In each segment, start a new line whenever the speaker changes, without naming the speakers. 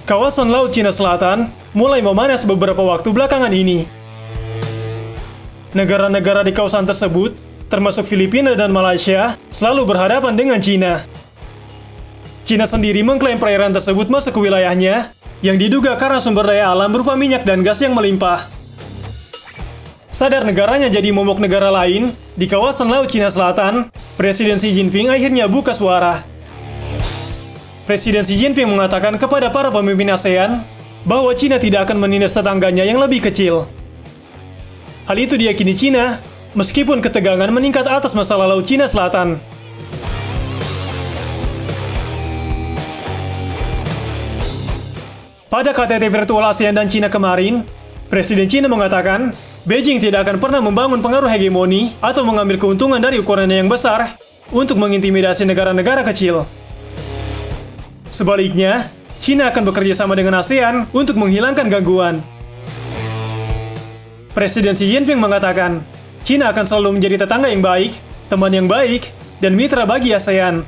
Kawasan Laut Cina Selatan mulai memanas beberapa waktu belakangan ini. Negara-negara di kawasan tersebut, termasuk Filipina dan Malaysia, selalu berhadapan dengan Cina. Cina sendiri mengklaim perairan tersebut masuk ke wilayahnya, yang diduga karena sumber daya alam berupa minyak dan gas yang melimpah. Sadar negaranya jadi momok negara lain, di kawasan Laut Cina Selatan, Presiden Xi Jinping akhirnya buka suara. Presiden Xi Jinping mengatakan kepada para pemimpin ASEAN bahwa Cina tidak akan menindas tetangganya yang lebih kecil. Hal itu diyakini Cina, meskipun ketegangan meningkat atas masalah Laut Cina Selatan. Pada KTT virtual ASEAN dan Cina kemarin, Presiden Cina mengatakan Beijing tidak akan pernah membangun pengaruh hegemoni atau mengambil keuntungan dari ukurannya yang besar untuk mengintimidasi negara-negara kecil. Sebaliknya, Cina akan bekerja sama dengan ASEAN untuk menghilangkan gangguan. Presiden Xi Jinping mengatakan, Cina akan selalu menjadi tetangga yang baik, teman yang baik, dan mitra bagi ASEAN.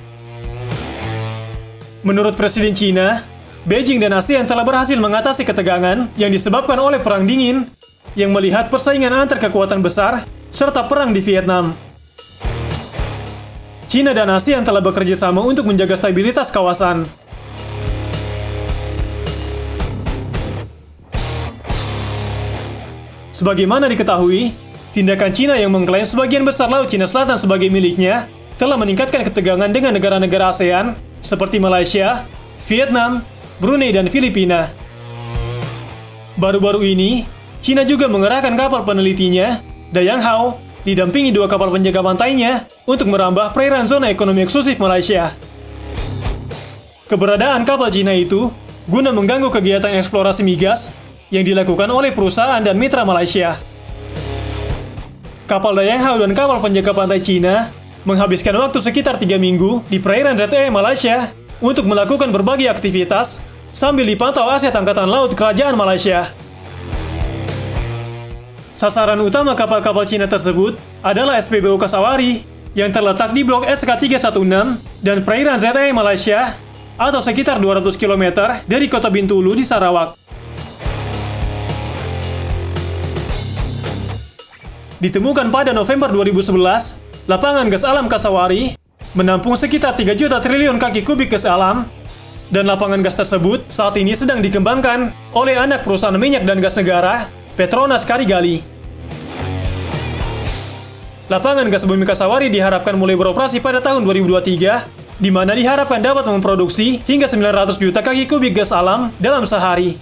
Menurut Presiden Cina, Beijing dan ASEAN telah berhasil mengatasi ketegangan yang disebabkan oleh Perang Dingin, yang melihat persaingan antar kekuatan besar, serta perang di Vietnam. Cina dan ASEAN telah bekerja sama untuk menjaga stabilitas kawasan. Sebagaimana diketahui, tindakan Cina yang mengklaim sebagian besar Laut Cina Selatan sebagai miliknya telah meningkatkan ketegangan dengan negara-negara ASEAN seperti Malaysia, Vietnam, Brunei, dan Filipina. Baru-baru ini, Cina juga mengerahkan kapal penelitinya, Dayang Hao, didampingi 2 kapal penjaga pantainya untuk merambah perairan zona ekonomi eksklusif Malaysia. Keberadaan kapal Cina itu guna mengganggu kegiatan eksplorasi migas yang dilakukan oleh perusahaan dan mitra Malaysia. Kapal Dayang Hao dan kapal penjaga pantai Cina menghabiskan waktu sekitar 3 minggu di perairan ZEE Malaysia untuk melakukan berbagai aktivitas sambil dipantau aset Angkatan Laut Kerajaan Malaysia. Sasaran utama kapal-kapal Cina tersebut adalah SPBU Kasawari yang terletak di Blok SK316 dan perairan ZEE Malaysia atau sekitar 200 km dari kota Bintulu di Sarawak. Ditemukan pada November 2011, lapangan gas alam Kasawari menampung sekitar 3 juta triliun kaki kubik gas alam, dan lapangan gas tersebut saat ini sedang dikembangkan oleh anak perusahaan minyak dan gas negara, Petronas Karigali. Lapangan gas bumi Kasawari diharapkan mulai beroperasi pada tahun 2023, di mana diharapkan dapat memproduksi hingga 900 juta kaki kubik gas alam dalam sehari.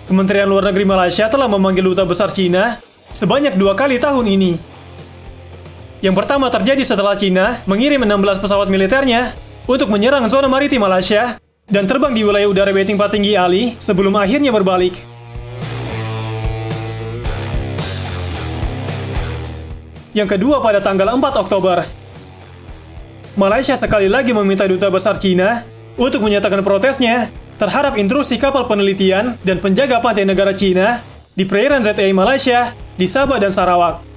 Kementerian Luar Negeri Malaysia telah memanggil duta besar Cina sebanyak 2 kali tahun ini. Yang pertama terjadi setelah Cina mengirim 16 pesawat militernya untuk menyerang zona maritim Malaysia dan terbang di wilayah udara tingkat tinggi Ali sebelum akhirnya berbalik. Yang kedua pada tanggal 4 Oktober. Malaysia sekali lagi meminta duta besar Cina untuk menyatakan protesnya terhadap intrusi kapal penelitian dan penjaga pantai negara Cina di perairan ZEE Malaysia di Sabah dan Sarawak.